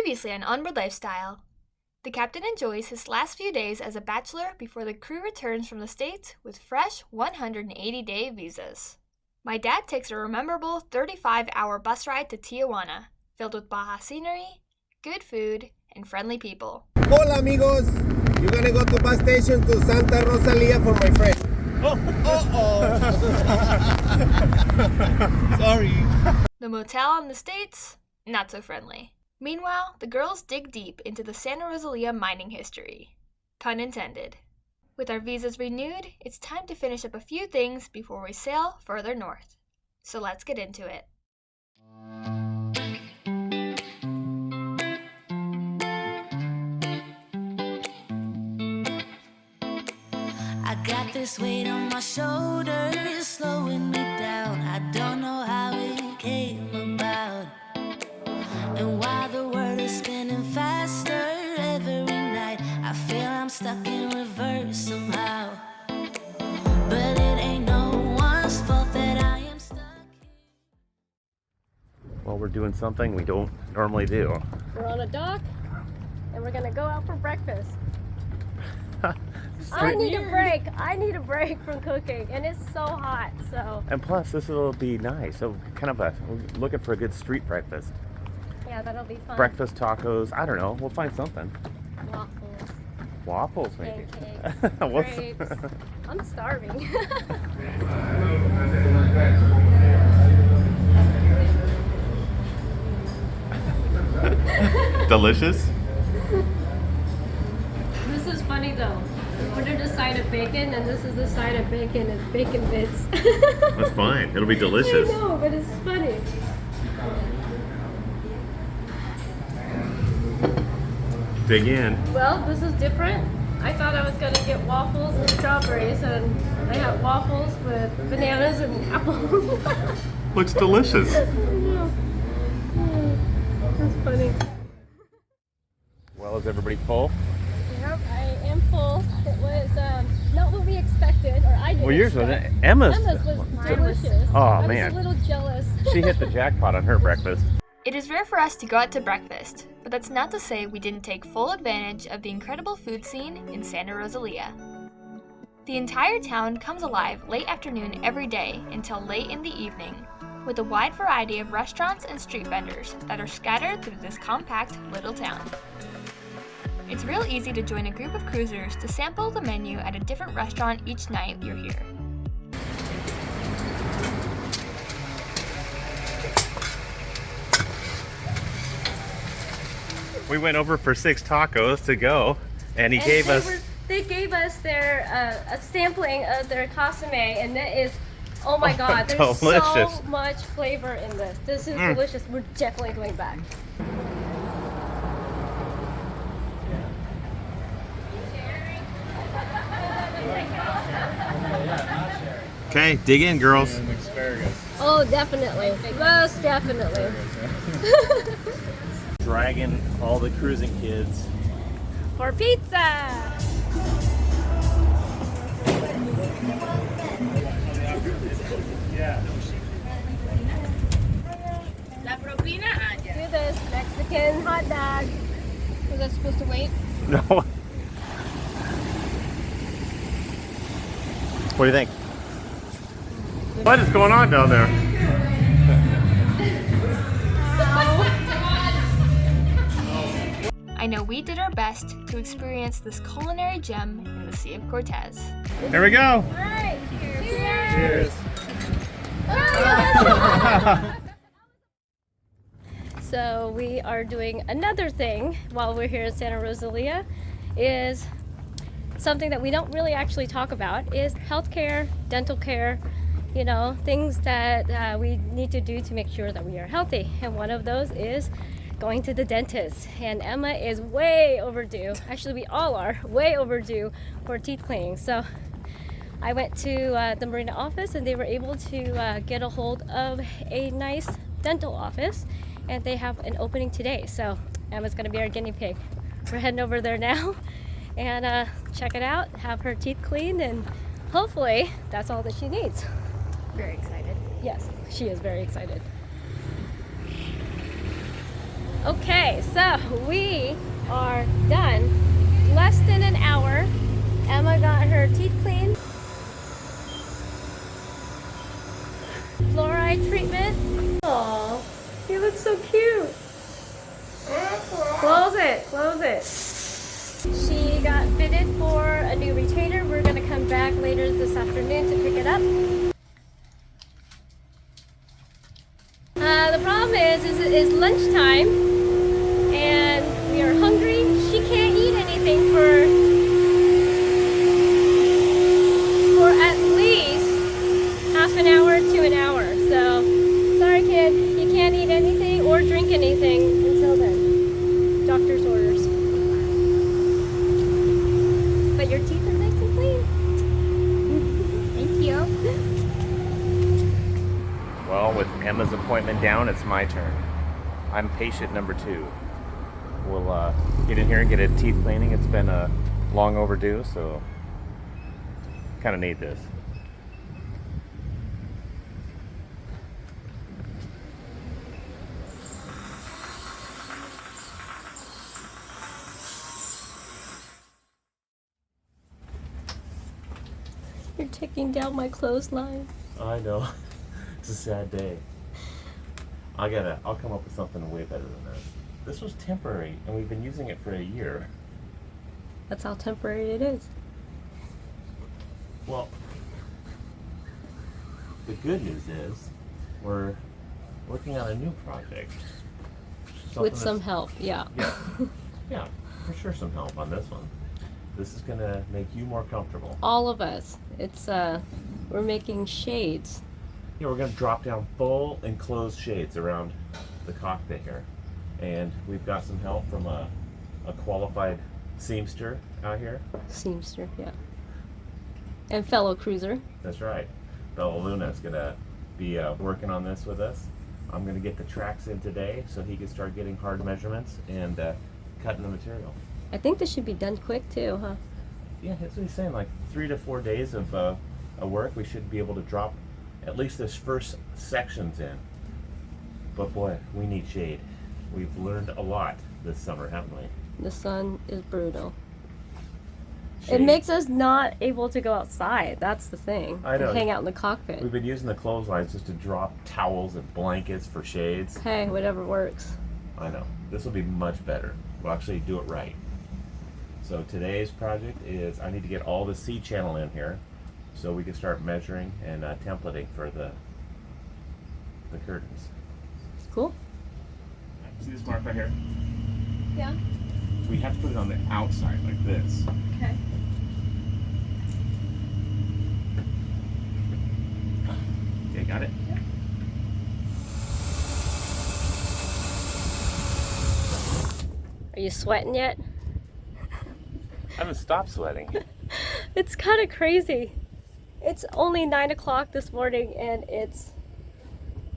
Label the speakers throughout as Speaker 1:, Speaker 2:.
Speaker 1: Previously on Onboard Lifestyle, the captain enjoys his last few days as a bachelor before the crew returns from the States with fresh 180-day visas. My dad takes a memorable 35-hour bus ride to Tijuana, filled with Baja scenery, good food, and friendly people.
Speaker 2: Hola amigos, you're gonna go to bus station to Santa Rosalia for my friend. Sorry.
Speaker 1: The motel in the States, not so friendly. Meanwhile, the girls dig deep into the Santa Rosalia mining history. Pun intended. With our visas renewed, it's time to finish up a few things before we sail further north. So let's get into it.
Speaker 3: I got this weight on my shoulders, slowing me down. I don't know how it came about. And while the world is spinning faster every night, I feel I'm stuck in reverse somehow. But it ain't no one's fault that I am stuck here.
Speaker 4: Well, we're doing something we don't normally do.
Speaker 5: We're on a dock and we're gonna go out for breakfast. I need a break. I need a break from cooking, and it's so hot. So.
Speaker 4: And plus, this will be nice. So, we're looking for a good street breakfast.
Speaker 5: Yeah, that'll be fun.
Speaker 4: Breakfast tacos. I don't know. We'll find something.
Speaker 5: Waffles.
Speaker 4: Waffles, maybe.
Speaker 5: Pancakes. Grapes. I'm starving.
Speaker 4: Delicious.
Speaker 5: This is funny though. We ordered a side of bacon, and this is the side of bacon. It's bacon bits.
Speaker 4: That's fine. It'll be delicious.
Speaker 5: I know, but it's funny.
Speaker 4: Dig in.
Speaker 5: Well, this is different. I thought I was going to get waffles and strawberries, and I have waffles with bananas and apples.
Speaker 4: Looks delicious.
Speaker 5: I know. That's funny.
Speaker 4: Well, is everybody full?
Speaker 5: Yep, I am full. It was not what we expected, or I didn't.
Speaker 4: Well, yours
Speaker 5: expect.
Speaker 4: wasn't. Emma's
Speaker 5: was delicious.
Speaker 4: Oh,
Speaker 5: I
Speaker 4: man.
Speaker 5: was a little jealous.
Speaker 4: She hit the jackpot on her breakfast.
Speaker 1: It is rare for us to go out to breakfast, but that's not to say we didn't take full advantage of the incredible food scene in Santa Rosalia. The entire town comes alive late afternoon every day until late in the evening, with a wide variety of restaurants and street vendors that are scattered through this compact little town. It's real easy to join a group of cruisers to sample the menu at a different restaurant each night you're here.
Speaker 4: We went over for 6 tacos to go, and they gave us
Speaker 5: their a sampling of their consomme, and that is, oh my god, there's
Speaker 4: delicious.
Speaker 5: so much flavor in this. This is delicious. We're definitely going back.
Speaker 4: Okay, dig in, girls.
Speaker 5: Oh, definitely. Most definitely.
Speaker 4: Dragging all the cruising kids.
Speaker 5: For pizza!
Speaker 6: La propina,
Speaker 5: Do this Mexican hot dog. Was I supposed to wait?
Speaker 4: No. What do you think? What is going on down there?
Speaker 1: I know we did our best to experience this culinary gem in the Sea of Cortez.
Speaker 4: Here we go.
Speaker 5: Alright,
Speaker 4: Cheers.
Speaker 5: So we are doing another thing while we're here in Santa Rosalia, is something that we don't really actually talk about, is healthcare, dental care, you know, things that we need to do to make sure that we are healthy. And one of those is going to the dentist. And Emma is way overdue. Actually, we all are way overdue for teeth cleaning. So I went to the Marina office, and they were able to get a hold of a nice dental office, and they have an opening today. So Emma's gonna be our guinea pig. We're heading over there now and check it out, have her teeth cleaned, and hopefully that's all that she needs.
Speaker 1: Very excited.
Speaker 5: Yes, she is very excited. Okay, so we are done. Less than an hour. Emma got her teeth cleaned. Fluoride treatment. Aww, he looks so cute. Close it, close it. She got fitted for a new retainer. We're gonna come back later this afternoon to pick it up. The problem is lunchtime, and we are hungry. She can't eat anything for at least half an hour to an hour. So, sorry kid, you can't eat anything or drink anything until then. Doctor's orders. But your teeth are nice and clean. Thank you.
Speaker 4: Well, with Emma's appointment down, it's my turn. I'm patient number 2. We'll get in here and get a teeth cleaning. It's been long overdue, so kind of need this.
Speaker 5: You're taking down my clothesline.
Speaker 4: I know. It's a sad day. I'll come up with something way better than this. This was temporary, and we've been using it for a year.
Speaker 5: That's how temporary it is.
Speaker 4: Well, the good news is we're working on a new project.
Speaker 5: With some help, yeah.
Speaker 4: Yeah, yeah, for sure some help on this one. This is gonna make you more comfortable.
Speaker 5: All of us. It's we're making shades.
Speaker 4: Yeah, we're gonna drop down full enclosed shades around the cockpit here. And we've got some help from a qualified seamster out here.
Speaker 5: Seamster, yeah. And fellow cruiser.
Speaker 4: That's right. Bella Luna's gonna be working on this with us. I'm gonna get the tracks in today so he can start getting hard measurements and cutting the material.
Speaker 5: I think this should be done quick too, huh?
Speaker 4: Yeah, that's what he's saying. Like 3 to 4 days of work, we should be able to drop at least this first sections in. But boy, we need shade. We've learned a lot this summer, haven't we?
Speaker 5: The sun is brutal.
Speaker 4: Shade.
Speaker 5: It makes us not able to go outside. That's the thing.
Speaker 4: I know.
Speaker 5: And hang out in the cockpit.
Speaker 4: We've been using the clotheslines just to drop towels and blankets for shades.
Speaker 5: Hey, whatever works.
Speaker 4: I know. This will be much better. We'll actually do it right. So today's project is I need to get all the C channel in here so we can start measuring and templating for the curtains.
Speaker 5: Cool.
Speaker 4: See this mark right here?
Speaker 5: Yeah.
Speaker 4: We have to put it on the outside like this.
Speaker 5: Okay.
Speaker 4: Okay, got it?
Speaker 5: Yeah. Are you sweating yet?
Speaker 4: I haven't stopped sweating.
Speaker 5: It's kind of crazy. It's only 9 o'clock this morning and it's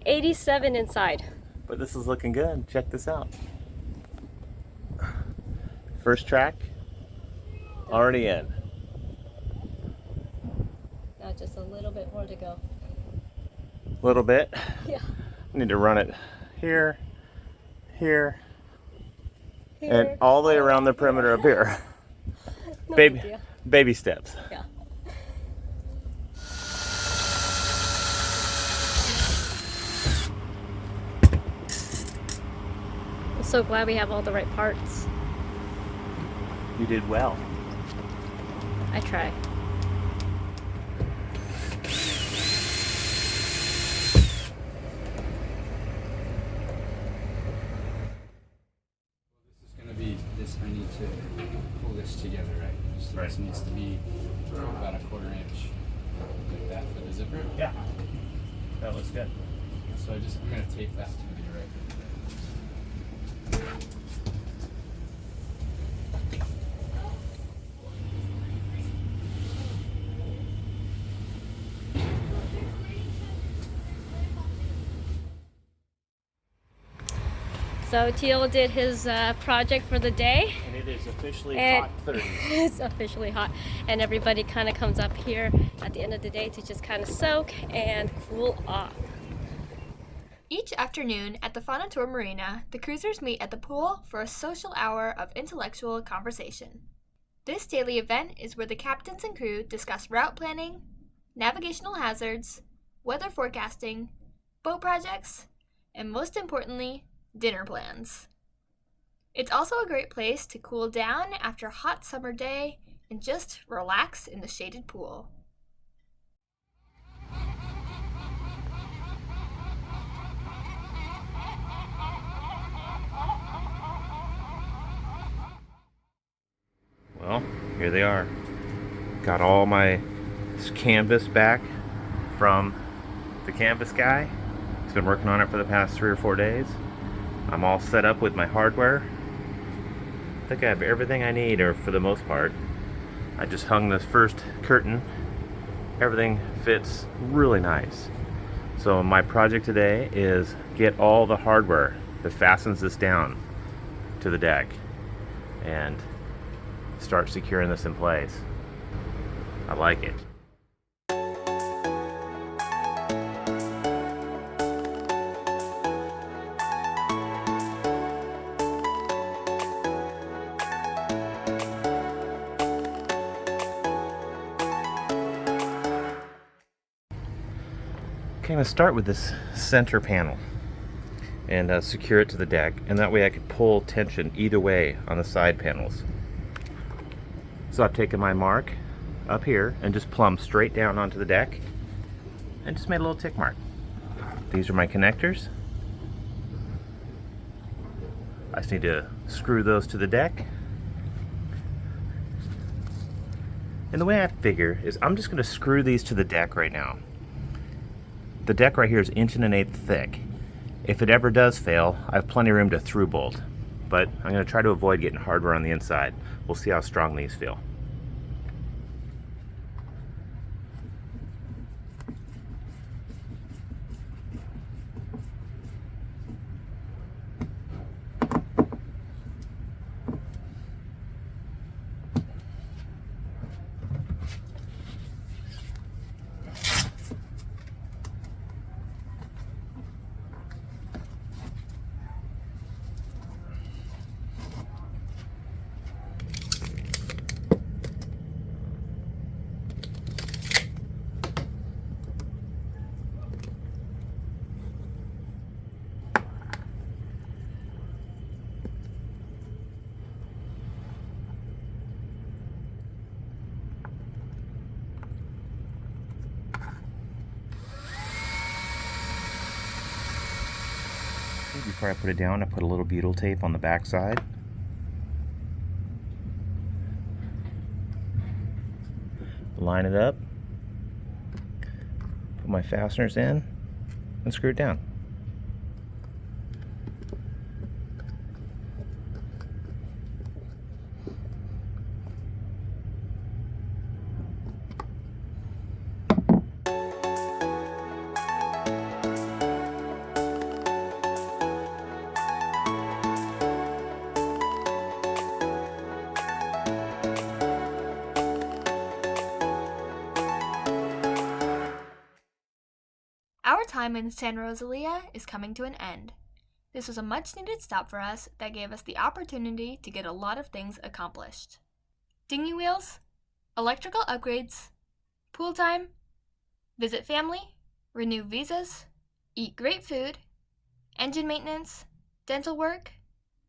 Speaker 5: 87 inside.
Speaker 4: But this is looking good. Check this out. First track, already in.
Speaker 5: Now just a little bit more to go.
Speaker 4: A little bit.
Speaker 5: Yeah.
Speaker 4: Need to run it here, here,
Speaker 5: Here.
Speaker 4: and all the way around the perimeter up here.
Speaker 5: No big deal.
Speaker 4: Baby steps.
Speaker 5: Yeah. I'm so glad we have all the right parts.
Speaker 4: You did well.
Speaker 5: I try.
Speaker 7: I need to pull this together, right? So
Speaker 4: Right.
Speaker 7: This needs to be about a 1/4 inch like that for the zipper.
Speaker 4: Yeah. That looks good.
Speaker 7: So I'm gonna tape that to the right.
Speaker 5: So Teal did his project for the day.
Speaker 4: And it is officially
Speaker 5: And
Speaker 4: hot 30.
Speaker 5: it's officially hot, and everybody kind of comes up here at the end of the day to just kind of soak and cool off.
Speaker 1: Each afternoon at the Fanator Marina, the cruisers meet at the pool for a social hour of intellectual conversation. This daily event is where the captains and crew discuss route planning, navigational hazards, weather forecasting, boat projects, and most importantly, dinner plans. It's also a great place to cool down after a hot summer day and just relax in the shaded pool.
Speaker 4: Well, here they are. Got all my canvas back from the canvas guy. He's been working on it for the past 3 or 4 days. I'm all set up with my hardware. I think I have everything I need, or for the most part. I just hung this first curtain. Everything fits really nice. So my project today is get all the hardware that fastens this down to the deck and start securing this in place. I like it. Okay, I'm going to start with this center panel and secure it to the deck, and that way I could pull tension either way on the side panels. So I've taken my mark up here and just plumbed straight down onto the deck and just made a little tick mark. These are my connectors. I just need to screw those to the deck. And the way I figure is I'm just going to screw these to the deck right now. The deck right here is 1.1 inch thick. If it ever does fail, I have plenty of room to through bolt, but I'm going to try to avoid getting hardware on the inside. We'll see how strong these feel. Before I put it down, I put a little butyl tape on the back side. Line it up, put my fasteners in, and screw it down.
Speaker 1: Our time in Santa Rosalia is coming to an end. This was a much-needed stop for us that gave us the opportunity to get a lot of things accomplished. Dinghy wheels, electrical upgrades, pool time, visit family, renew visas, eat great food, engine maintenance, dental work,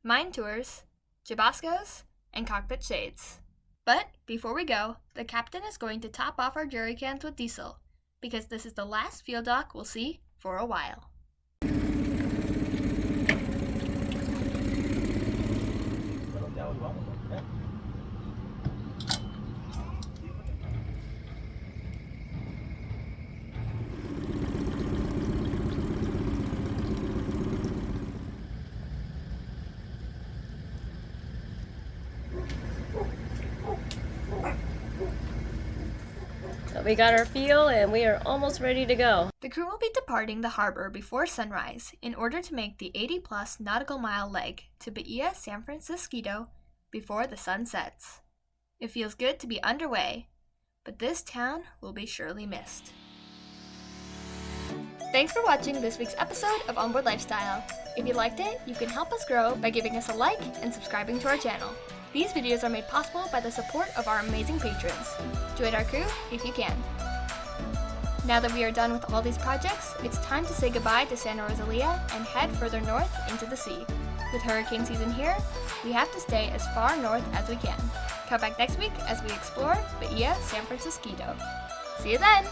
Speaker 1: mine tours, Jabascos, and cockpit shades. But before we go, the captain is going to top off our jerry cans with diesel, because this is the last field dock we'll see for a while.
Speaker 5: We got our fuel and we are almost ready to go.
Speaker 1: The crew will be departing the harbor before sunrise in order to make the 80-plus nautical mile leg to Bahia San Francisco before the sun sets. It feels good to be underway, but this town will be surely missed. Thanks for watching this week's episode of Onboard Lifestyle. If you liked it, you can help us grow by giving us a like and subscribing to our channel. These videos are made possible by the support of our amazing patrons. Join our crew if you can. Now that we are done with all these projects, it's time to say goodbye to Santa Rosalia and head further north into the sea. With hurricane season here, we have to stay as far north as we can. Come back next week as we explore Bahia San Francisco. See you then!